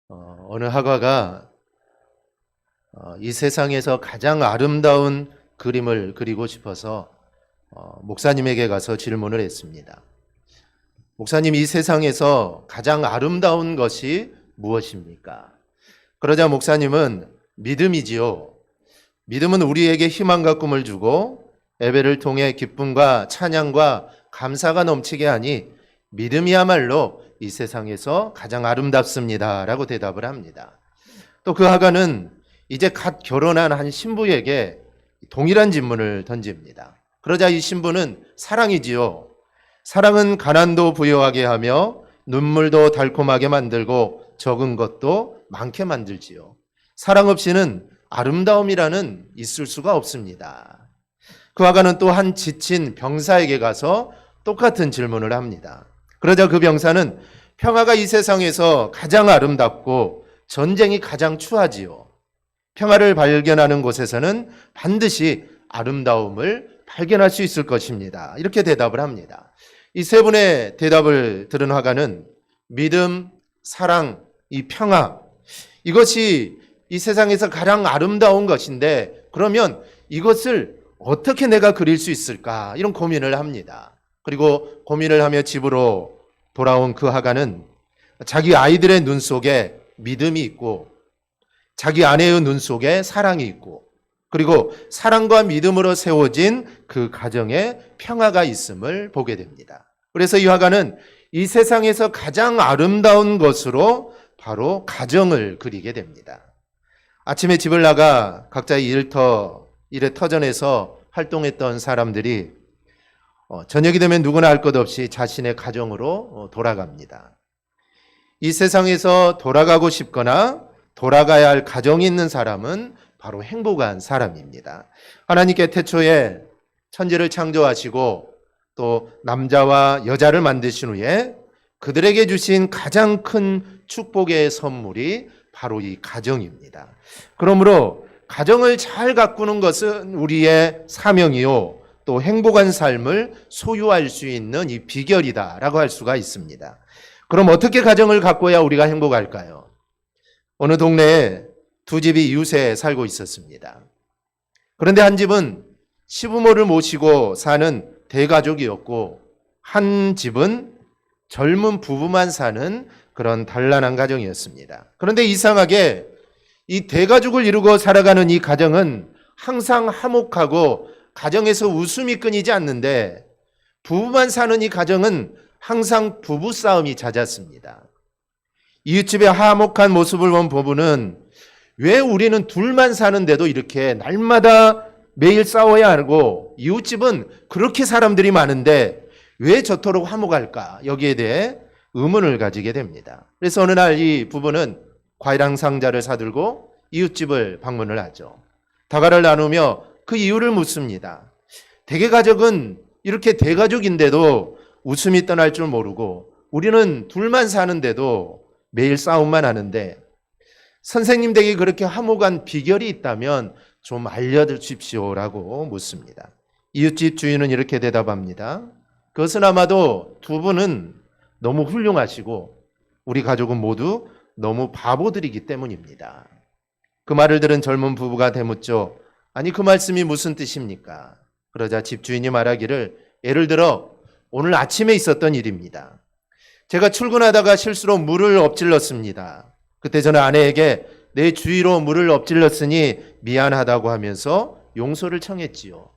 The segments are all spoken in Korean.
어느 화가가 이 세상에서 가장 아름다운 그림을 그리고 싶어서 목사님에게 가서 질문을 했습니다. 목사님, 이 세상에서 가장 아름다운 것이 무엇입니까? 그러자 목사님은 믿음이지요. 믿음은 우리에게 희망과 꿈을 주고 예배를 통해 기쁨과 찬양과 감사가 넘치게 하니 믿음이야말로 이 세상에서 가장 아름답습니다 라고 대답을 합니다. 또 그 화가는 이제 갓 결혼한 한 신부에게 동일한 질문을 던집니다. 그러자 이 신부는 사랑이지요. 사랑은 가난도 부유하게 하며 눈물도 달콤하게 만들고 적은 것도 많게 만들지요. 사랑 없이는 아름다움이라는 있을 수가 없습니다. 그 화가는 또 한 지친 병사에게 가서 똑같은 질문을 합니다. 그러자 그 병사는 평화가 이 세상에서 가장 아름답고 전쟁이 가장 추하지요. 평화를 발견하는 곳에서는 반드시 아름다움을 발견할 수 있을 것입니다. 이렇게 대답을 합니다. 이 세 분의 대답을 들은 화가는 믿음, 사랑, 이 평화, 이것이 이 세상에서 가장 아름다운 것인데 그러면 이것을 어떻게 내가 그릴 수 있을까? 이런 고민을 합니다. 그리고 고민을 하며 집으로 돌아온 그 화가는 자기 아이들의 눈 속에 믿음이 있고 자기 아내의 눈 속에 사랑이 있고 그리고 사랑과 믿음으로 세워진 그 가정에 평화가 있음을 보게 됩니다. 그래서 이 화가는 이 세상에서 가장 아름다운 것으로 바로 가정을 그리게 됩니다. 아침에 집을 나가 각자의 일에 터전에서 활동했던 사람들이 저녁이 되면 누구나 할 것 없이 자신의 가정으로 돌아갑니다. 이 세상에서 돌아가고 싶거나 돌아가야 할 가정이 있는 사람은 바로 행복한 사람입니다. 하나님께 태초에 천지를 창조하시고 또 남자와 여자를 만드신 후에 그들에게 주신 가장 큰 축복의 선물이 바로 이 가정입니다. 그러므로 가정을 잘 가꾸는 것은 우리의 사명이요 또 행복한 삶을 소유할 수 있는 이 비결이다라고 할 수가 있습니다. 그럼 어떻게 가정을 가꿔야 우리가 행복할까요? 어느 동네에 두 집이 이웃에 살고 있었습니다. 그런데 한 집은 시부모를 모시고 사는 대가족이었고 한 집은 젊은 부부만 사는 그런 단란한 가정이었습니다. 그런데 이상하게 이 대가족을 이루고 살아가는 이 가정은 항상 화목하고 가정에서 웃음이 끊이지 않는데 부부만 사는 이 가정은 항상 부부싸움이 잦았습니다. 이웃집의 화목한 모습을 본 부부는 왜 우리는 둘만 사는데도 이렇게 날마다 매일 싸워야 하고 이웃집은 그렇게 사람들이 많은데 왜 저토록 화목할까? 여기에 대해 의문을 가지게 됩니다. 그래서 어느 날 이 부부는 과일 한 상자를 사들고 이웃집을 방문을 하죠. 다과를 나누며 그 이유를 묻습니다. 대개 가족은 이렇게 대가족인데도 웃음이 떠날 줄 모르고 우리는 둘만 사는데도 매일 싸움만 하는데 선생님 댁이 그렇게 화목한 비결이 있다면 좀 알려주십시오라고 묻습니다. 이웃집 주인은 이렇게 대답합니다. 그것은 아마도 두 분은 너무 훌륭하시고 우리 가족은 모두 너무 바보들이기 때문입니다. 그 말을 들은 젊은 부부가 되묻죠. 아니 그 말씀이 무슨 뜻입니까? 그러자 집주인이 말하기를 예를 들어 오늘 아침에 있었던 일입니다. 제가 출근하다가 실수로 물을 엎질렀습니다. 그때 저는 아내에게 내 주위로 물을 엎질렀으니 미안하다고 하면서 용서를 청했지요.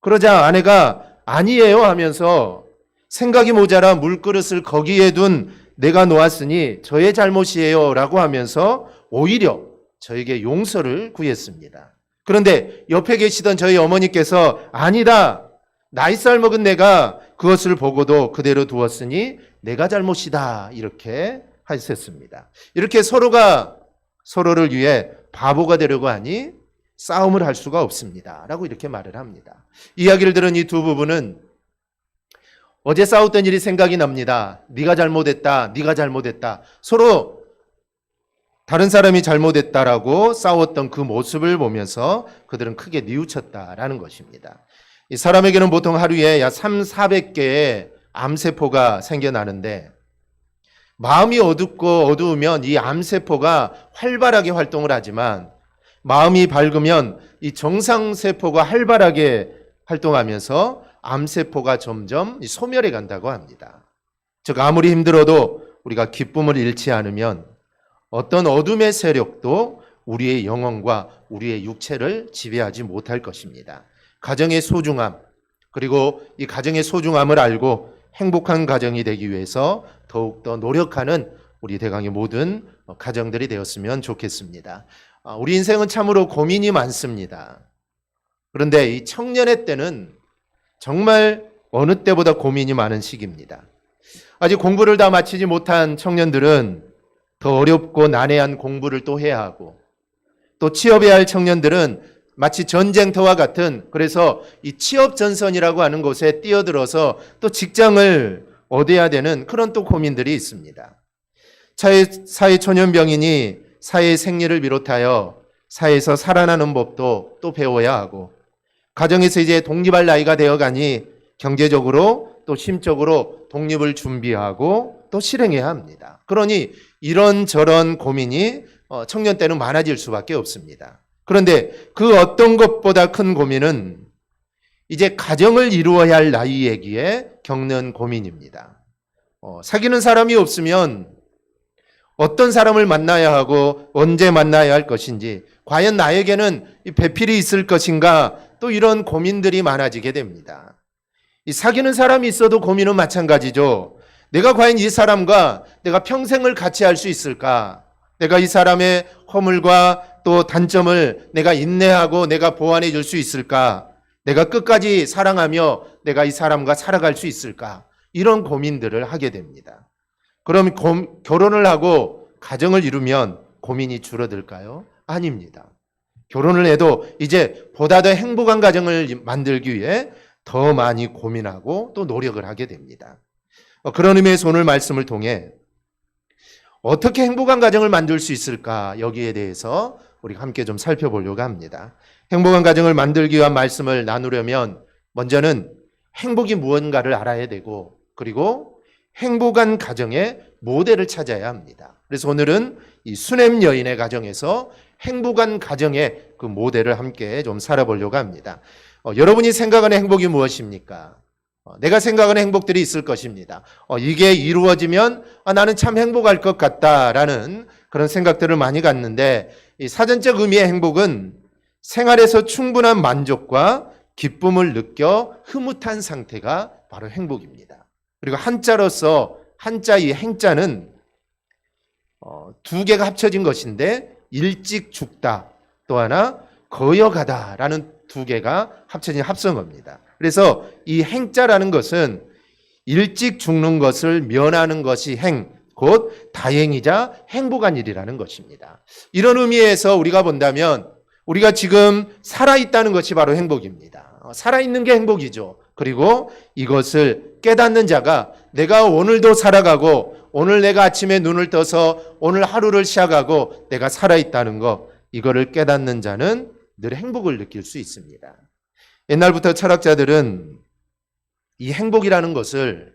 그러자 아내가 아니에요 하면서 생각이 모자라 물그릇을 거기에 둔 내가 놓았으니 저의 잘못이에요 라고 하면서 오히려 저에게 용서를 구했습니다. 그런데 옆에 계시던 저희 어머니께서 아니다. 나이살 먹은 내가 그것을 보고도 그대로 두었으니 내가 잘못이다. 이렇게 하셨습니다. 이렇게 서로가 서로를 위해 바보가 되려고 하니 싸움을 할 수가 없습니다. 라고 이렇게 말을 합니다. 이야기를 들은 이 두 부부는 어제 싸웠던 일이 생각이 납니다. 네가 잘못했다. 네가 잘못했다. 서로 다른 사람이 잘못했다라고 싸웠던 그 모습을 보면서 그들은 크게 뉘우쳤다라는 것입니다. 이 사람에게는 보통 하루에 약 300~400개의 암세포가 생겨나는데 마음이 어둡고 어두우면 이 암세포가 활발하게 활동을 하지만 마음이 밝으면 이 정상세포가 활발하게 활동하면서 암세포가 점점 소멸해 간다고 합니다. 즉 아무리 힘들어도 우리가 기쁨을 잃지 않으면 어떤 어둠의 세력도 우리의 영혼과 우리의 육체를 지배하지 못할 것입니다. 가정의 소중함, 그리고 이 가정의 소중함을 알고 행복한 가정이 되기 위해서 더욱더 노력하는 우리 대강의 모든 가정들이 되었으면 좋겠습니다. 우리 인생은 참으로 고민이 많습니다. 그런데 이 청년의 때는 정말 어느 때보다 고민이 많은 시기입니다. 아직 공부를 다 마치지 못한 청년들은 더 어렵고 난해한 공부를 또 해야 하고, 또 취업해야 할 청년들은 마치 전쟁터와 같은, 그래서 이 취업 전선이라고 하는 곳에 뛰어들어서 또 직장을 얻어야 되는 그런 또 고민들이 있습니다. 사회 초년병인이 사회의 생리를 비롯하여 사회에서 살아나는 법도 또 배워야 하고, 가정에서 이제 독립할 나이가 되어가니 경제적으로 또 심적으로 독립을 준비하고 또 실행해야 합니다. 그러니 이런저런 고민이 청년 때는 많아질 수밖에 없습니다. 그런데 그 어떤 것보다 큰 고민은 이제 가정을 이루어야 할 나이이기에 겪는 고민입니다. 사귀는 사람이 없으면 어떤 사람을 만나야 하고 언제 만나야 할 것인지, 과연 나에게는 이 배필이 있을 것인가, 또 이런 고민들이 많아지게 됩니다. 이 사귀는 사람이 있어도 고민은 마찬가지죠. 내가 과연 이 사람과 내가 평생을 같이 할 수 있을까? 내가 이 사람의 허물과 또 단점을 내가 인내하고 내가 보완해 줄 수 있을까? 내가 끝까지 사랑하며 내가 이 사람과 살아갈 수 있을까? 이런 고민들을 하게 됩니다. 그럼 결혼을 하고 가정을 이루면 고민이 줄어들까요? 아닙니다. 결혼을 해도 이제 보다 더 행복한 가정을 만들기 위해 더 많이 고민하고 또 노력을 하게 됩니다. 그런 의미에서 오늘 말씀을 통해 어떻게 행복한 가정을 만들 수 있을까, 여기에 대해서 우리가 함께 좀 살펴보려고 합니다. 행복한 가정을 만들기 위한 말씀을 나누려면 먼저는 행복이 무언가를 알아야 되고, 그리고 행복한 가정의 모델을 찾아야 합니다. 그래서 오늘은 이 수냄 여인의 가정에서 행복한 가정의 그 모델을 함께 좀 살아보려고 합니다. 여러분이 생각하는 행복이 무엇입니까? 내가 생각하는 행복들이 있을 것입니다. 이게 이루어지면 나는 참 행복할 것 같다라는 그런 생각들을 많이 갖는데, 이 사전적 의미의 행복은 생활에서 충분한 만족과 기쁨을 느껴 흐뭇한 상태가 바로 행복입니다. 그리고 한자로서 한자 이 행자는 두 개가 합쳐진 것인데 일찍 죽다, 또 하나 거여가다라는 두 개가 합쳐진 합성어입니다. 그래서 이 행자라는 것은 일찍 죽는 것을 면하는 것이 행, 곧 다행이자 행복한 일이라는 것입니다. 이런 의미에서 우리가 본다면 우리가 지금 살아있다는 것이 바로 행복입니다. 살아있는 게 행복이죠. 그리고 이것을 깨닫는 자가 내가 오늘도 살아가고, 오늘 내가 아침에 눈을 떠서 오늘 하루를 시작하고 내가 살아있다는 것, 이거를 깨닫는 자는 늘 행복을 느낄 수 있습니다. 옛날부터 철학자들은 이 행복이라는 것을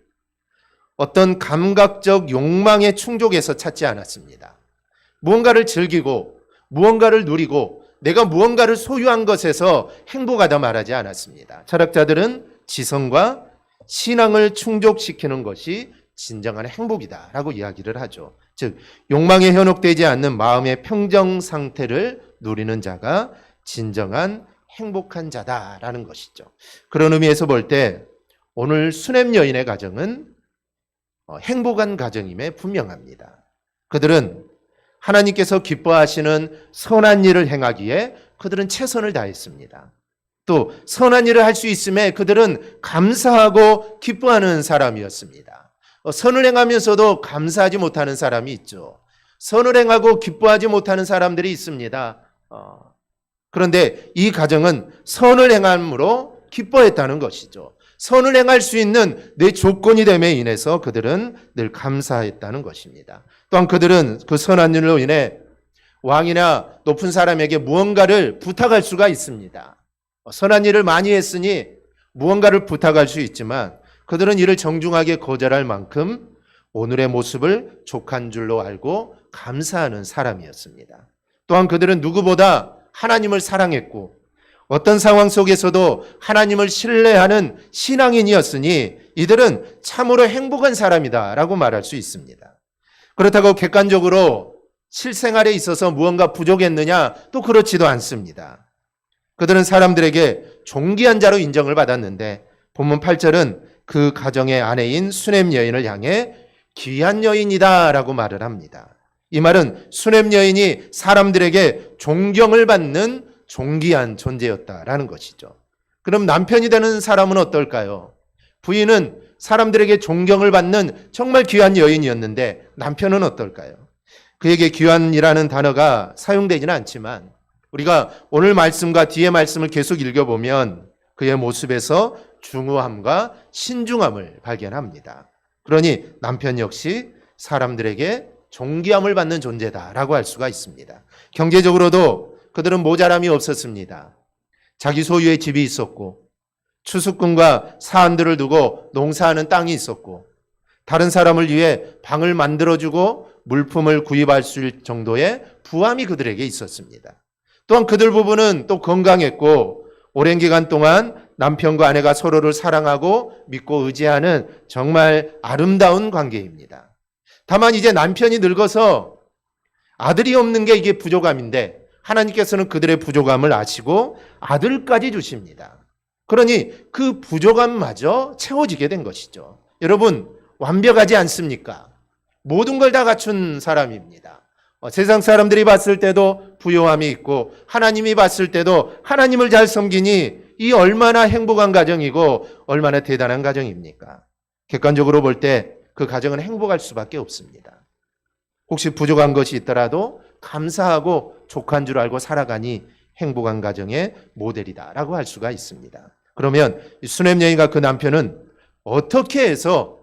어떤 감각적 욕망의 충족에서 찾지 않았습니다. 무언가를 즐기고 무언가를 누리고 내가 무언가를 소유한 것에서 행복하다 말하지 않았습니다. 철학자들은 지성과 신앙을 충족시키는 것이 진정한 행복이다라고 이야기를 하죠. 즉 욕망에 현혹되지 않는 마음의 평정 상태를 누리는 자가 진정한 행복한 자다라는 것이죠. 그런 의미에서 볼 때 오늘 수냄 여인의 가정은 행복한 가정임에 분명합니다. 그들은 하나님께서 기뻐하시는 선한 일을 행하기에 그들은 최선을 다했습니다. 또 선한 일을 할 수 있음에 그들은 감사하고 기뻐하는 사람이었습니다. 선을 행하면서도 감사하지 못하는 사람이 있죠. 선을 행하고 기뻐하지 못하는 사람들이 있습니다. 그런데 이 가정은 선을 행함으로 기뻐했다는 것이죠. 선을 행할 수 있는 내 조건이 됨에 인해서 그들은 늘 감사했다는 것입니다. 또한 그들은 그 선한 일로 인해 왕이나 높은 사람에게 무언가를 부탁할 수가 있습니다. 선한 일을 많이 했으니 무언가를 부탁할 수 있지만 그들은 이를 정중하게 거절할 만큼 오늘의 모습을 족한 줄로 알고 감사하는 사람이었습니다. 또한 그들은 누구보다 하나님을 사랑했고 어떤 상황 속에서도 하나님을 신뢰하는 신앙인이었으니 이들은 참으로 행복한 사람이다라고 말할 수 있습니다. 그렇다고 객관적으로 실생활에 있어서 무언가 부족했느냐? 또 그렇지도 않습니다. 그들은 사람들에게 존귀한 자로 인정을 받았는데 본문 8절은 그 가정의 아내인 수넴 여인을 향해 귀한 여인이다 라고 말을 합니다. 이 말은 수넴 여인이 사람들에게 존경을 받는 존귀한 존재였다라는 것이죠. 그럼 남편이 되는 사람은 어떨까요? 부인은 사람들에게 존경을 받는 정말 귀한 여인이었는데 남편은 어떨까요? 그에게 귀한이라는 단어가 사용되지는 않지만 우리가 오늘 말씀과 뒤의 말씀을 계속 읽어보면 그의 모습에서 중후함과 신중함을 발견합니다. 그러니 남편 역시 사람들에게 존귀함을 받는 존재다라고 할 수가 있습니다. 경제적으로도 그들은 모자람이 없었습니다. 자기 소유의 집이 있었고 추수꾼과 사안들을 두고 농사하는 땅이 있었고 다른 사람을 위해 방을 만들어주고 물품을 구입할 수 있을 정도의 부함이 그들에게 있었습니다. 또한 그들 부부는 또 건강했고 오랜 기간 동안 남편과 아내가 서로를 사랑하고 믿고 의지하는 정말 아름다운 관계입니다. 다만 이제 남편이 늙어서 아들이 없는 게 이게 부족함인데 하나님께서는 그들의 부족함을 아시고 아들까지 주십니다. 그러니 그 부족함마저 채워지게 된 것이죠. 여러분 완벽하지 않습니까? 모든 걸 다 갖춘 사람입니다. 세상 사람들이 봤을 때도 부요함이 있고 하나님이 봤을 때도 하나님을 잘 섬기니 이 얼마나 행복한 가정이고 얼마나 대단한 가정입니까? 객관적으로 볼 때 그 가정은 행복할 수밖에 없습니다. 혹시 부족한 것이 있더라도 감사하고 족한 줄 알고 살아가니 행복한 가정의 모델이다라고 할 수가 있습니다. 그러면 수넴 여인과 그 남편은 어떻게 해서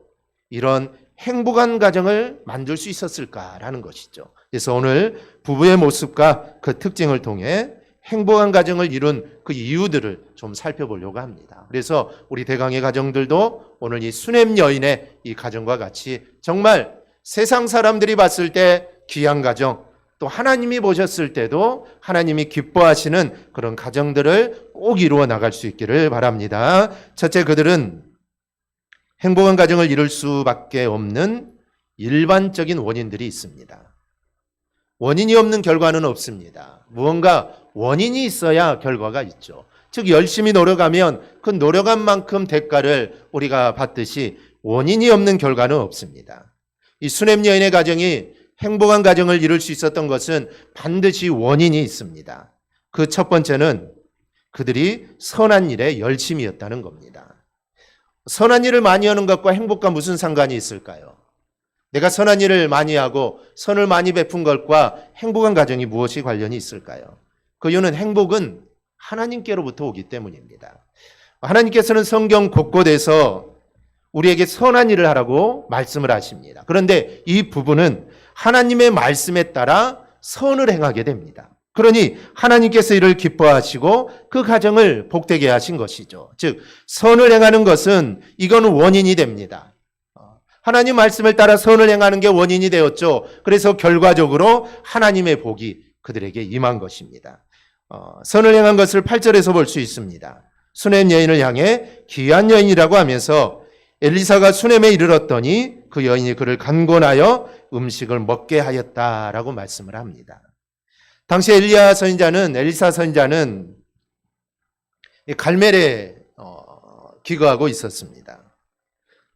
이런 행복한 가정을 만들 수 있었을까라는 것이죠. 그래서 오늘 부부의 모습과 그 특징을 통해 행복한 가정을 이룬 그 이유들을 좀 살펴보려고 합니다. 그래서 우리 대강의 가정들도 오늘 이 수넴 여인의 이 가정과 같이 정말 세상 사람들이 봤을 때 귀한 가정, 또 하나님이 보셨을 때도 하나님이 기뻐하시는 그런 가정들을 꼭 이루어 나갈 수 있기를 바랍니다. 첫째, 그들은 행복한 가정을 이룰 수밖에 없는 일반적인 원인들이 있습니다. 원인이 없는 결과는 없습니다. 무언가 원인이 있어야 결과가 있죠. 즉 열심히 노력하면 그 노력한 만큼 대가를 우리가 받듯이 원인이 없는 결과는 없습니다. 이 수넴 여인의 가정이 행복한 가정을 이룰 수 있었던 것은 반드시 원인이 있습니다. 그 첫 번째는 그들이 선한 일에 열심이었다는 겁니다. 선한 일을 많이 하는 것과 행복과 무슨 상관이 있을까요? 내가 선한 일을 많이 하고 선을 많이 베푼 것과 행복한 가정이 무엇이 관련이 있을까요? 그 이유는 행복은 하나님께로부터 오기 때문입니다. 하나님께서는 성경 곳곳에서 우리에게 선한 일을 하라고 말씀을 하십니다. 그런데 이 부분은 하나님의 말씀에 따라 선을 행하게 됩니다. 그러니 하나님께서 이를 기뻐하시고 그 가정을 복되게 하신 것이죠. 즉 선을 행하는 것은 이거는 원인이 됩니다. 하나님 말씀을 따라 선을 행하는 게 원인이 되었죠. 그래서 결과적으로 하나님의 복이 그들에게 임한 것입니다. 선을 행한 것을 8절에서 볼 수 있습니다. 수넴 여인을 향해 귀한 여인이라고 하면서 엘리사가 수넴에 이르렀더니 그 여인이 그를 간곤하여 음식을 먹게 하였다라고 말씀을 합니다. 당시 엘리사 선지자는 갈멜에 기거하고 있었습니다.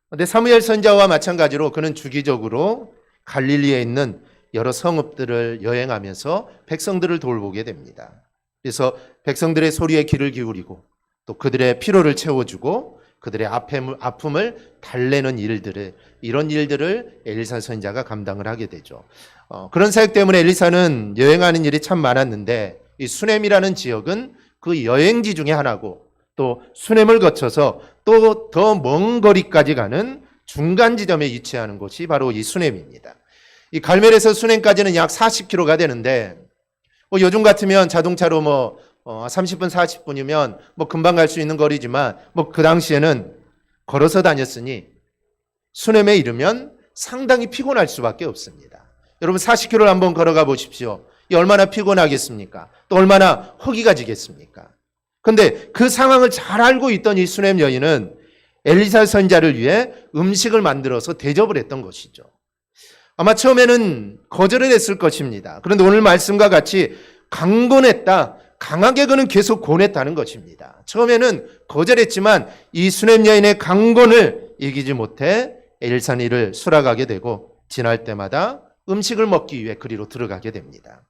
그런데 사무엘 선지자와 마찬가지로 그는 주기적으로 갈릴리에 있는 여러 성읍들을 여행하면서 백성들을 돌보게 됩니다. 그래서 백성들의 소리에 귀를 기울이고 또 그들의 피로를 채워주고 그들의 아픔을 달래는 이런 일들을 엘리사 선지자가 감당을 하게 되죠. 그런 사역 때문에 엘리사는 여행하는 일이 참 많았는데 이 수넴이라는 지역은 그 여행지 중에 하나고 또 수넴을 거쳐서 또 더 먼 거리까지 가는 중간 지점에 위치하는 곳이 바로 이 수넴입니다. 이 갈멜에서 수넴까지는 약 40km가 되는데 요즘 같으면 자동차로 30분 40분이면 금방 갈 수 있는 거리지만 그 당시에는 걸어서 다녔으니 수넴에 이르면 상당히 피곤할 수밖에 없습니다. 여러분 40km를 한번 걸어가 보십시오. 이 얼마나 피곤하겠습니까? 또 얼마나 허기가 지겠습니까? 그런데 그 상황을 잘 알고 있던 이 수넴 여인은 엘리사 선지자를 위해 음식을 만들어서 대접을 했던 것이죠. 아마 처음에는 거절을 했을 것입니다. 그런데 오늘 말씀과 같이 강권했다. 강하게 그는 계속 권했다는 것입니다. 처음에는 거절했지만 이 수넴 여인의 강권을 이기지 못해 엘사니를 수락하게 되고 지날 때마다 음식을 먹기 위해 그리로 들어가게 됩니다.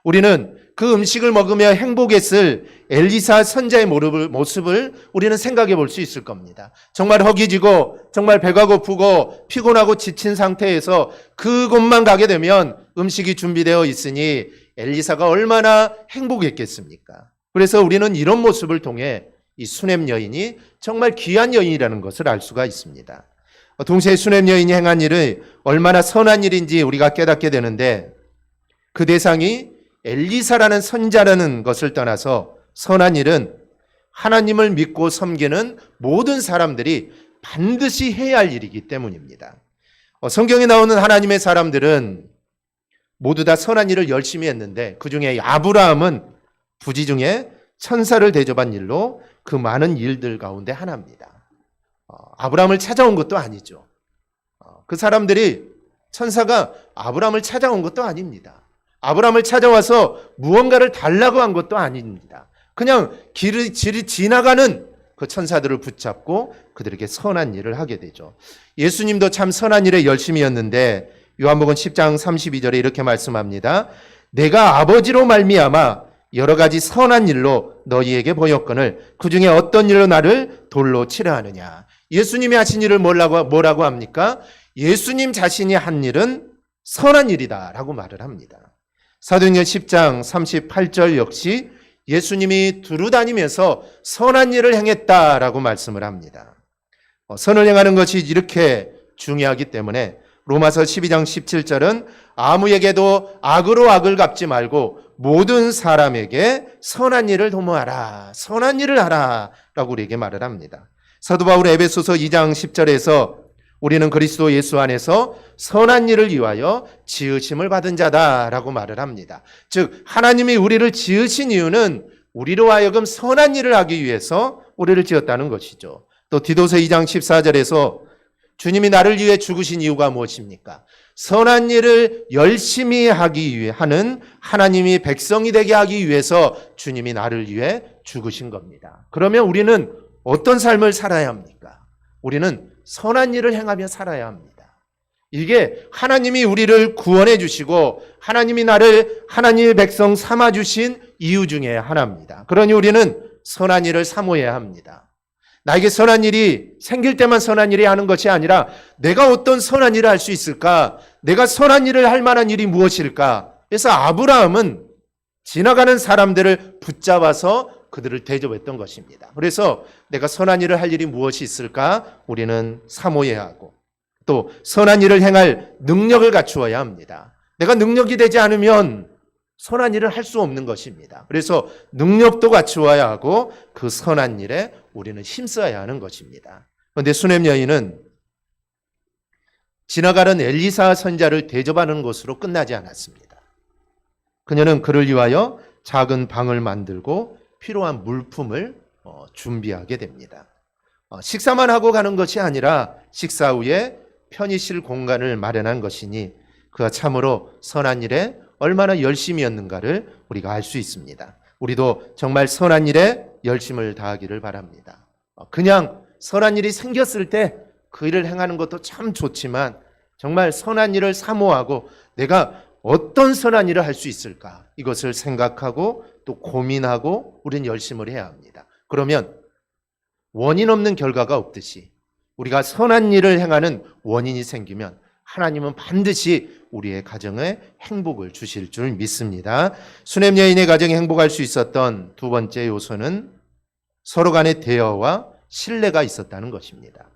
우리는 그 음식을 먹으며 행복했을 엘리사 선지자의 모습을 우리는 생각해 볼 수 있을 겁니다. 정말 허기지고 정말 배가 고프고 피곤하고 지친 상태에서 그곳만 가게 되면 음식이 준비되어 있으니 엘리사가 얼마나 행복했겠습니까? 그래서 우리는 이런 모습을 통해 이 수넴 여인이 정말 귀한 여인이라는 것을 알 수가 있습니다. 동시에 수넴 여인이 행한 일은 얼마나 선한 일인지 우리가 깨닫게 되는데 그 대상이 엘리사라는 선지자라는 것을 떠나서 선한 일은 하나님을 믿고 섬기는 모든 사람들이 반드시 해야 할 일이기 때문입니다. 성경에 나오는 하나님의 사람들은 모두 다 선한 일을 열심히 했는데 그중에 아브라함은 부지 중에 천사를 대접한 일로 그 많은 일들 가운데 하나입니다. 아브라함을 찾아온 것도 아니죠. 그 사람들이 천사가 아브라함을 찾아온 것도 아닙니다. 아브라함을 찾아와서 무언가를 달라고 한 것도 아닙니다. 그냥 길을 지나가는 그 천사들을 붙잡고 그들에게 선한 일을 하게 되죠. 예수님도 참 선한 일에 열심이었는데 요한복음 10장 32절에 이렇게 말씀합니다. 내가 아버지로 말미암아 여러 가지 선한 일로 너희에게 보였거늘 그 중에 어떤 일로 나를 돌로 치려 하느냐. 예수님이 하신 일을 뭐라고 합니까? 예수님 자신이 한 일은 선한 일이다라고 말을 합니다. 사도행전 10장 38절 역시 예수님이 두루 다니면서 선한 일을 행했다라고 말씀을 합니다. 선을 행하는 것이 이렇게 중요하기 때문에 로마서 12장 17절은 아무에게도 악으로 악을 갚지 말고 모든 사람에게 선한 일을 도모하라. 선한 일을 하라. 라고 우리에게 말을 합니다. 사도 바울 에베소서 2장 10절에서 우리는 그리스도 예수 안에서 선한 일을 위하여 지으심을 받은 자다라고 말을 합니다. 즉 하나님이 우리를 지으신 이유는 우리로 하여금 선한 일을 하기 위해서 우리를 지었다는 것이죠. 또 디도서 2장 14절에서 주님이 나를 위해 죽으신 이유가 무엇입니까? 선한 일을 열심히 하기 위해 하는 하나님이 백성이 되게 하기 위해서 주님이 나를 위해 죽으신 겁니다. 그러면 우리는 어떤 삶을 살아야 합니까? 우리는 선한 일을 행하며 살아야 합니다. 이게 하나님이 우리를 구원해 주시고 하나님이 나를 하나님의 백성 삼아 주신 이유 중에 하나입니다. 그러니 우리는 선한 일을 사모해야 합니다. 나에게 선한 일이 생길 때만 선한 일이 하는 것이 아니라 내가 어떤 선한 일을 할 수 있을까? 내가 선한 일을 할 만한 일이 무엇일까? 그래서 아브라함은 지나가는 사람들을 붙잡아서 그들을 대접했던 것입니다. 그래서 내가 선한 일을 할 일이 무엇이 있을까? 우리는 사모해야 하고 또 선한 일을 행할 능력을 갖추어야 합니다. 내가 능력이 되지 않으면 선한 일을 할 수 없는 것입니다. 그래서 능력도 갖추어야 하고 그 선한 일에 우리는 힘써야 하는 것입니다. 그런데 수넴 여인은 지나가는 엘리사 선지자를 대접하는 것으로 끝나지 않았습니다. 그녀는 그를 위하여 작은 방을 만들고 필요한 물품을 준비하게 됩니다. 식사만 하고 가는 것이 아니라 식사 후에 편히 쉴 공간을 마련한 것이니 그가 참으로 선한 일에 얼마나 열심이었는가를 우리가 알 수 있습니다. 우리도 정말 선한 일에 열심을 다하기를 바랍니다. 그냥 선한 일이 생겼을 때 그 일을 행하는 것도 참 좋지만 정말 선한 일을 사모하고 내가 어떤 선한 일을 할 수 있을까? 이것을 생각하고 또 고민하고 우리는 열심을 해야 합니다. 그러면 원인 없는 결과가 없듯이 우리가 선한 일을 행하는 원인이 생기면 하나님은 반드시 우리의 가정에 행복을 주실 줄 믿습니다. 수넴 여인의 가정이 행복할 수 있었던 두 번째 요소는 서로 간의 대화와 신뢰가 있었다는 것입니다.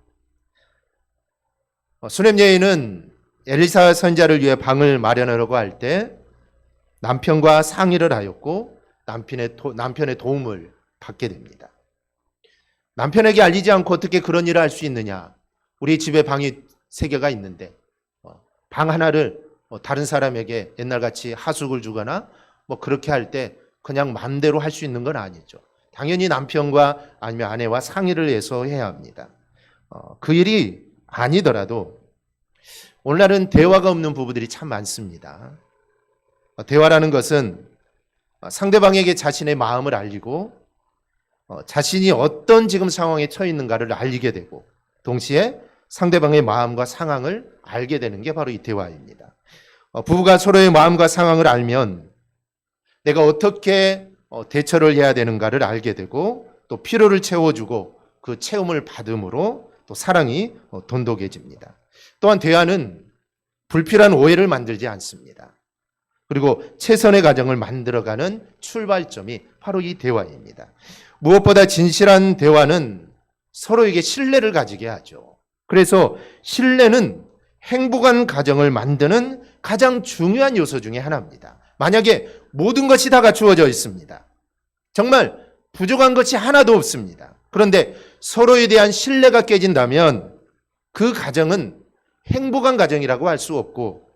수넴 여인은 엘리사 선지자를 위해 방을 마련하려고 할 때 남편과 상의를 하였고 남편의 도움을 받게 됩니다. 남편에게 알리지 않고 어떻게 그런 일을 할 수 있느냐? 우리 집에 방이 세계가 있는데 방 하나를 다른 사람에게 옛날같이 하숙을 주거나 그렇게 할 때 그냥 마음대로 할 수 있는 건 아니죠. 당연히 남편과 아니면 아내와 상의를 해서 해야 합니다. 그 일이 아니더라도 오늘날은 대화가 없는 부부들이 참 많습니다. 대화라는 것은 상대방에게 자신의 마음을 알리고 자신이 어떤 지금 상황에 처해 있는가를 알리게 되고 동시에 상대방의 마음과 상황을 알게 되는 게 바로 이 대화입니다. 부부가 서로의 마음과 상황을 알면 내가 어떻게 대처를 해야 되는가를 알게 되고 또 필요를 채워주고 그 채움을 받음으로 또 사랑이 돈독해집니다. 또한 대화는 불필요한 오해를 만들지 않습니다. 그리고 최선의 가정을 만들어가는 출발점이 바로 이 대화입니다. 무엇보다 진실한 대화는 서로에게 신뢰를 가지게 하죠. 그래서 신뢰는 행복한 가정을 만드는 가장 중요한 요소 중에 하나입니다. 만약에 모든 것이 다 갖추어져 있습니다. 정말 부족한 것이 하나도 없습니다. 그런데 서로에 대한 신뢰가 깨진다면 그 가정은 행복한 가정이라고 할 수 없고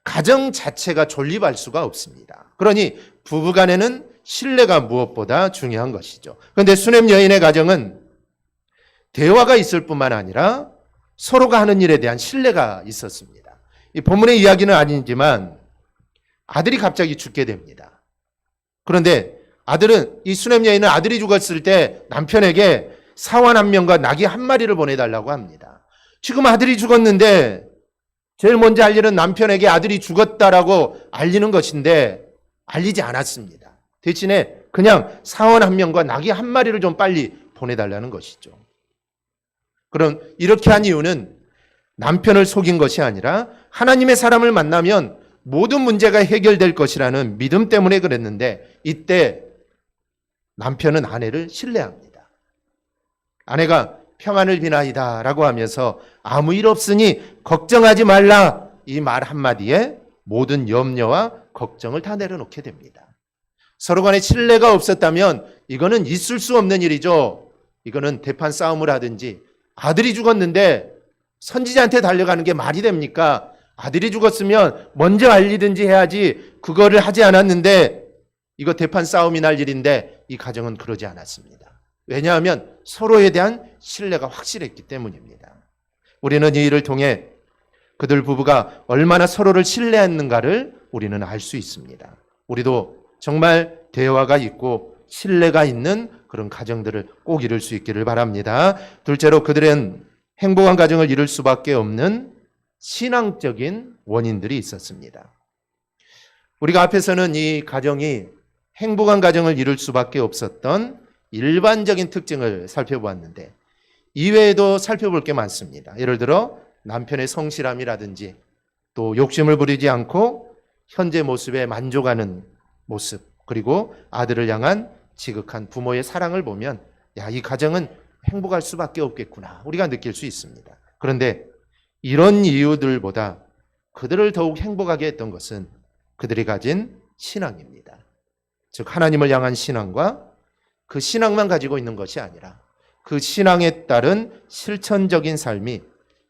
가정 자체가 존립할 수가 없습니다. 그러니 부부간에는 신뢰가 무엇보다 중요한 것이죠. 그런데 수냄 여인의 가정은 대화가 있을 뿐만 아니라 서로가 하는 일에 대한 신뢰가 있었습니다. 이 본문의 이야기는 아니지만 아들이 갑자기 죽게 됩니다. 그런데 이 수냄 여인은 아들이 죽었을 때 남편에게 사원 한 명과 나귀 한 마리를 보내달라고 합니다. 지금 아들이 죽었는데 제일 먼저 할 일은 남편에게 아들이 죽었다라고 알리는 것인데 알리지 않았습니다. 대신에 그냥 사원 한 명과 나귀 한 마리를 좀 빨리 보내달라는 것이죠. 그럼 이렇게 한 이유는 남편을 속인 것이 아니라 하나님의 사람을 만나면 모든 문제가 해결될 것이라는 믿음 때문에 그랬는데 이때 남편은 아내를 신뢰합니다. 아내가 평안을 비나이다 라고 하면서 아무 일 없으니 걱정하지 말라 이 말 한마디에 모든 염려와 걱정을 다 내려놓게 됩니다. 서로 간에 신뢰가 없었다면 이거는 있을 수 없는 일이죠. 이거는 대판 싸움을 하든지 아들이 죽었는데 선지자한테 달려가는 게 말이 됩니까? 아들이 죽었으면 먼저 알리든지 해야지 그거를 하지 않았는데 이거 대판 싸움이 날 일인데 이 가정은 그러지 않았습니다. 왜냐하면 서로에 대한 신뢰가 확실했기 때문입니다. 우리는 이 일을 통해 그들 부부가 얼마나 서로를 신뢰했는가를 우리는 알 수 있습니다. 우리도 정말 대화가 있고 신뢰가 있는 그런 가정들을 꼭 이룰 수 있기를 바랍니다. 둘째로 그들은 행복한 가정을 이룰 수밖에 없는 신앙적인 원인들이 있었습니다. 우리가 앞에서는 이 가정이 행복한 가정을 이룰 수밖에 없었던 일반적인 특징을 살펴보았는데 이외에도 살펴볼 게 많습니다. 예를 들어 남편의 성실함이라든지 또 욕심을 부리지 않고 현재 모습에 만족하는 모습 그리고 아들을 향한 지극한 부모의 사랑을 보면 이 가정은 행복할 수밖에 없겠구나 우리가 느낄 수 있습니다. 그런데 이런 이유들보다 그들을 더욱 행복하게 했던 것은 그들이 가진 신앙입니다. 즉 하나님을 향한 신앙과 그 신앙만 가지고 있는 것이 아니라 그 신앙에 따른 실천적인 삶이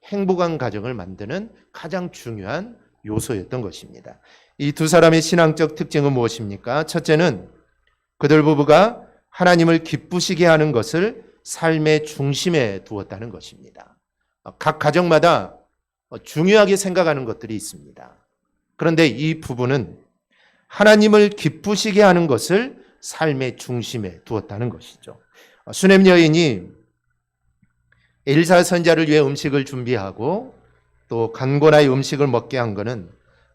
행복한 가정을 만드는 가장 중요한 요소였던 것입니다. 이 두 사람의 신앙적 특징은 무엇입니까? 첫째는 그들 부부가 하나님을 기쁘시게 하는 것을 삶의 중심에 두었다는 것입니다. 각 가정마다 중요하게 생각하는 것들이 있습니다. 그런데 이 부부는 하나님을 기쁘시게 하는 것을 삶의 중심에 두었다는 것이죠. 수냄 여인이 엘리사 선지자를 위해 음식을 준비하고 또 간고나의 음식을 먹게 한 것은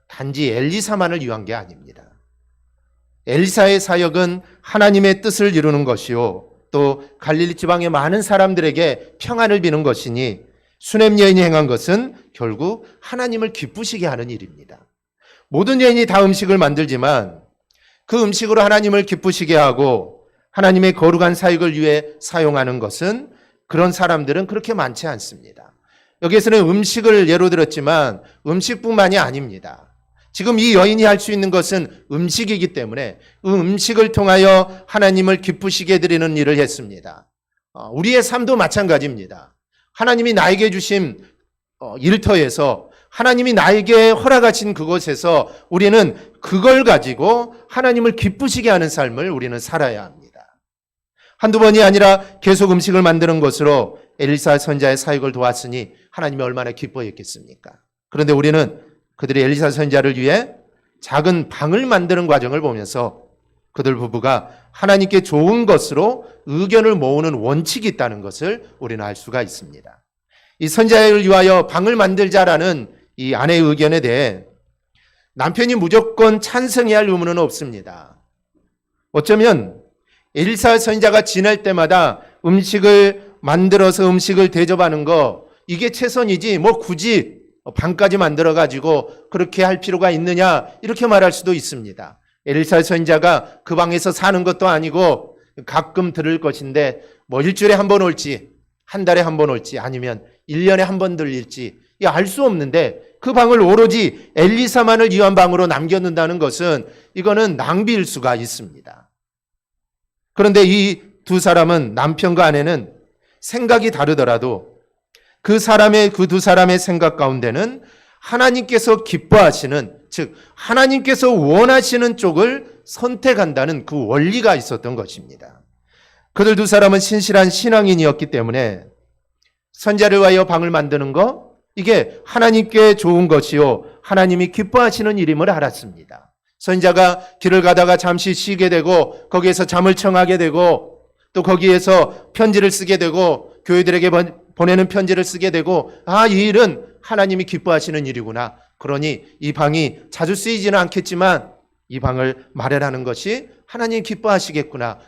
단지 엘리사만을 위한 게 아닙니다. 엘리사의 사역은 하나님의 뜻을 이루는 것이요 또 갈릴리 지방의 많은 사람들에게 평안을 비는 것이니 수냄 여인이 행한 것은 결국 하나님을 기쁘시게 하는 일입니다. 모든 여인이 다 음식을 만들지만 그 음식으로 하나님을 기쁘시게 하고 하나님의 거룩한 사역을 위해 사용하는 것은 그런 사람들은 그렇게 많지 않습니다. 여기에서는 음식을 예로 들었지만 음식뿐만이 아닙니다. 지금 이 여인이 할 수 있는 것은 음식이기 때문에 그 음식을 통하여 하나님을 기쁘시게 해드리는 일을 했습니다. 우리의 삶도 마찬가지입니다. 하나님이 나에게 주신 일터에서 하나님이 나에게 허락하신 그곳에서 우리는 그걸 가지고 하나님을 기쁘시게 하는 삶을 우리는 살아야 합니다. 한두 번이 아니라 계속 음식을 만드는 것으로 엘리사 선지자의 사역을 도왔으니 하나님이 얼마나 기뻐했겠습니까? 그런데 우리는 그들이 엘리사 선지자를 위해 작은 방을 만드는 과정을 보면서 그들 부부가 하나님께 좋은 것으로 의견을 모으는 원칙이 있다는 것을 우리는 알 수가 있습니다. 이 선지자를 위하여 방을 만들자라는 이 아내의 의견에 대해 남편이 무조건 찬성해야 할 의무는 없습니다. 어쩌면 엘리사 선지자가 지낼 때마다 음식을 만들어서 음식을 대접하는 거 이게 최선이지 뭐 굳이 방까지 만들어 가지고 그렇게 할 필요가 있느냐 이렇게 말할 수도 있습니다. 엘리사 선지자가 그 방에서 사는 것도 아니고 가끔 들을 것인데 뭐 일주일에 한 번 올지 한 달에 한 번 올지 아니면 1년에 한 번 들릴지 알 수 없는데 그 방을 오로지 엘리사만을 위한 방으로 남겨둔다는 것은 이거는 낭비일 수가 있습니다. 그런데 이 두 사람은 남편과 아내는 생각이 다르더라도 그 두 사람의 생각 가운데는 하나님께서 기뻐하시는 즉 하나님께서 원하시는 쪽을 선택한다는 그 원리가 있었던 것입니다. 그들 두 사람은 신실한 신앙인이었기 때문에 선지자를 위하여 방을 만드는 거 이게 하나님께 좋은 것이요 하나님이 기뻐하시는 일임을 알았습니다. 선지자가 길을 가다가 잠시 쉬게 되고 거기에서 잠을 청하게 되고 또 거기에서 편지를 쓰게 되고 교회들에게 보내는 편지를 쓰게 되고 이 일은 하나님이 기뻐하시는 일이구나. 그러니 이 방이 자주 쓰이지는 않겠지만 이 방을 마련하는 것이 하나님 기뻐하시겠구나.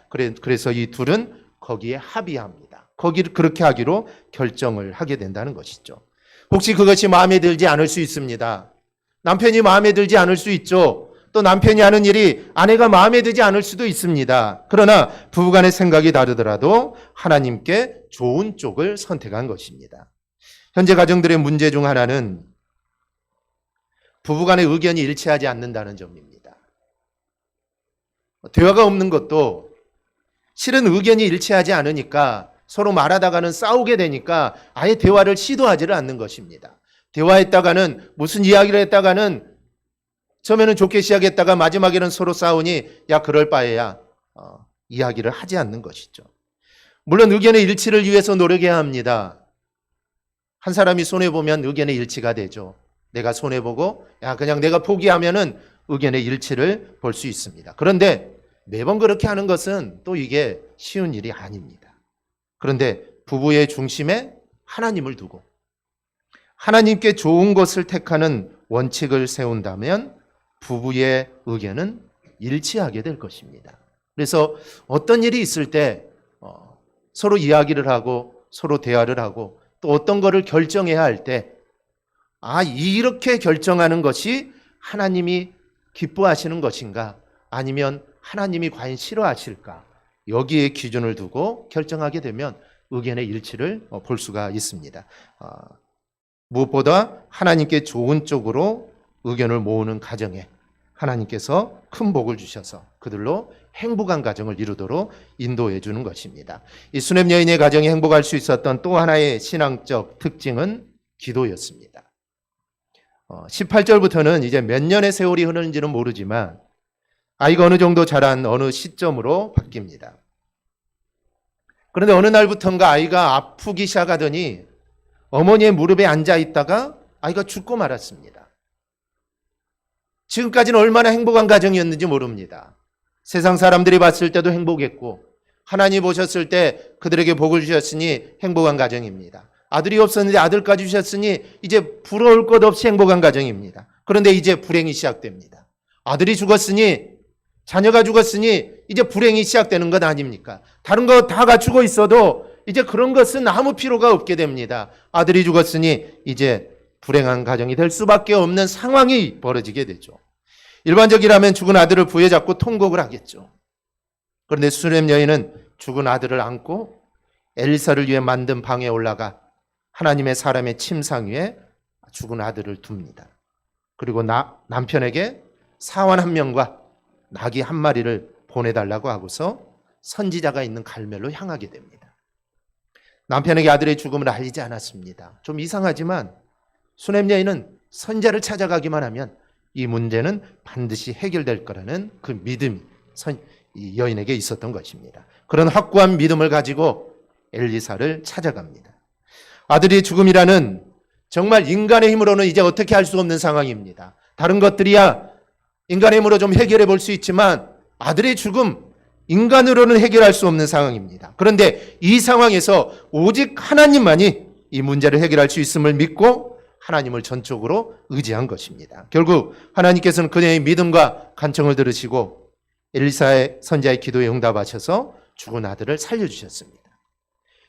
그래서 이 둘은 거기에 합의합니다. 거기를 그렇게 하기로 결정을 하게 된다는 것이죠. 혹시 그것이 마음에 들지 않을 수 있습니다. 남편이 마음에 들지 않을 수 있죠. 또 남편이 하는 일이 아내가 마음에 들지 않을 수도 있습니다. 그러나 부부간의 생각이 다르더라도 하나님께 좋은 쪽을 선택한 것입니다. 현재 가정들의 문제 중 하나는 부부간의 의견이 일치하지 않는다는 점입니다. 대화가 없는 것도 실은 의견이 일치하지 않으니까 서로 말하다가는 싸우게 되니까 아예 대화를 시도하지를 않는 것입니다. 대화했다가는 무슨 이야기를 했다가는 처음에는 좋게 시작했다가 마지막에는 서로 싸우니 그럴 바에야 이야기를 하지 않는 것이죠. 물론 의견의 일치를 위해서 노력해야 합니다. 한 사람이 손해보면 의견의 일치가 되죠. 내가 손해보고 그냥 내가 포기하면은 의견의 일치를 볼 수 있습니다. 그런데 매번 그렇게 하는 것은 또 이게 쉬운 일이 아닙니다. 그런데 부부의 중심에 하나님을 두고 하나님께 좋은 것을 택하는 원칙을 세운다면 부부의 의견은 일치하게 될 것입니다. 그래서 어떤 일이 있을 때 서로 이야기를 하고 서로 대화를 하고 또 어떤 거를 결정해야 할 때 이렇게 결정하는 것이 하나님이 기뻐하시는 것인가 아니면 하나님이 과연 싫어하실까 여기에 기준을 두고 결정하게 되면 의견의 일치를 볼 수가 있습니다. 무엇보다 하나님께 좋은 쪽으로 의견을 모으는 가정에 하나님께서 큰 복을 주셔서 그들로 행복한 가정을 이루도록 인도해 주는 것입니다. 이 수넴 여인의 가정이 행복할 수 있었던 또 하나의 신앙적 특징은 기도였습니다. 18절부터는 이제 몇 년의 세월이 흐르는지는 모르지만 아이가 어느 정도 자란 어느 시점으로 바뀝니다. 그런데 어느 날부터인가 아이가 아프기 시작하더니 어머니의 무릎에 앉아 있다가 아이가 죽고 말았습니다. 지금까지는 얼마나 행복한 가정이었는지 모릅니다. 세상 사람들이 봤을 때도 행복했고 하나님 보셨을 때 그들에게 복을 주셨으니 행복한 가정입니다. 아들이 없었는데 아들까지 주셨으니 이제 부러울 것 없이 행복한 가정입니다. 그런데 이제 불행이 시작됩니다. 아들이 죽었으니 자녀가 죽었으니 이제 불행이 시작되는 것 아닙니까? 다른 거 다 갖추고 있어도 이제 그런 것은 아무 필요가 없게 됩니다. 아들이 죽었으니 이제 불행한 가정이 될 수밖에 없는 상황이 벌어지게 되죠. 일반적이라면 죽은 아들을 부여잡고 통곡을 하겠죠. 그런데 수넴 여인은 죽은 아들을 안고 엘리사를 위해 만든 방에 올라가 하나님의 사람의 침상 위에 죽은 아들을 둡니다. 그리고 남편에게 사환 한 명과 나귀 한 마리를 보내달라고 하고서 선지자가 있는 갈멜로 향하게 됩니다. 남편에게 아들의 죽음을 알리지 않았습니다. 좀 이상하지만 수냄 여인은 선자를 찾아가기만 하면 이 문제는 반드시 해결될 거라는 그 믿음이 이 여인에게 있었던 것입니다. 그런 확고한 믿음을 가지고 엘리사를 찾아갑니다. 아들이 죽음이라는 정말 인간의 힘으로는 이제 어떻게 할 수 없는 상황입니다. 다른 것들이야 인간의 힘으로 좀 해결해 볼 수 있지만 아들의 죽음, 인간으로는 해결할 수 없는 상황입니다. 그런데 이 상황에서 오직 하나님만이 이 문제를 해결할 수 있음을 믿고 하나님을 전적으로 의지한 것입니다. 결국 하나님께서는 그녀의 믿음과 간청을 들으시고 엘리사의 선자의 기도에 응답하셔서 죽은 아들을 살려주셨습니다.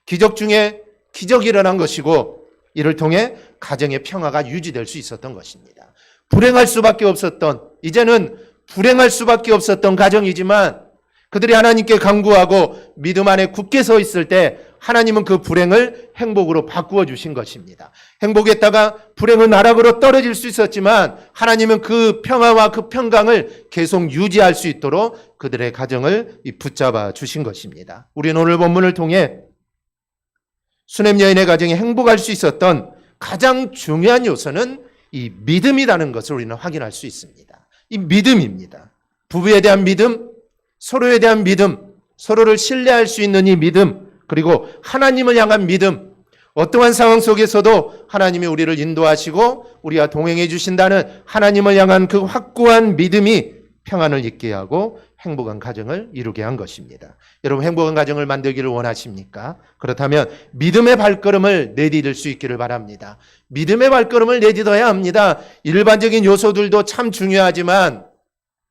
기적 중에 기적이 일어난 것이고 이를 통해 가정의 평화가 유지될 수 있었던 것입니다. 불행할 수밖에 없었던, 이제는 불행할 수밖에 없었던 가정이지만 그들이 하나님께 간구하고 믿음 안에 굳게 서 있을 때 하나님은 그 불행을 행복으로 바꾸어 주신 것입니다. 행복했다가 불행은 나락으로 떨어질 수 있었지만 하나님은 그 평화와 그 평강을 계속 유지할 수 있도록 그들의 가정을 붙잡아 주신 것입니다. 우리는 오늘 본문을 통해 수냄 여인의 가정이 행복할 수 있었던 가장 중요한 요소는 이 믿음이라는 것을 우리는 확인할 수 있습니다. 이 믿음입니다. 부부에 대한 믿음, 서로에 대한 믿음, 서로를 신뢰할 수 있는 이 믿음, 그리고 하나님을 향한 믿음, 어떠한 상황 속에서도 하나님이 우리를 인도하시고 우리와 동행해 주신다는 하나님을 향한 그 확고한 믿음이 평안을 있게 하고 행복한 가정을 이루게 한 것입니다. 여러분, 행복한 가정을 만들기를 원하십니까? 그렇다면 믿음의 발걸음을 내디딜 수 있기를 바랍니다. 믿음의 발걸음을 내딛어야 합니다. 일반적인 요소들도 참 중요하지만,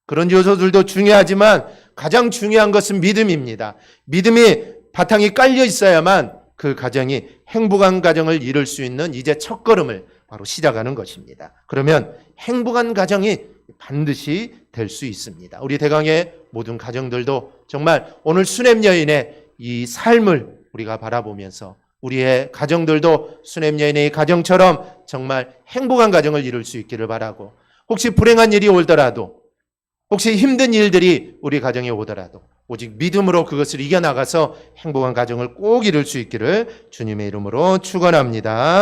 그런 요소들도 중요하지만 가장 중요한 것은 믿음입니다. 믿음이 바탕이 깔려 있어야만 그 가정이 행복한 가정을 이룰 수 있는 이제 첫걸음을 바로 시작하는 것입니다. 그러면 행복한 가정이 반드시 될 수 있습니다. 우리 대강의 모든 가정들도 정말 오늘 수냄 여인의 이 삶을 우리가 바라보면서 우리의 가정들도 수냄 여인의 가정처럼 정말 행복한 가정을 이룰 수 있기를 바라고, 혹시 불행한 일이 오더라도, 혹시 힘든 일들이 우리 가정에 오더라도 오직 믿음으로 그것을 이겨나가서 행복한 가정을 꼭 이룰 수 있기를 주님의 이름으로 축원합니다.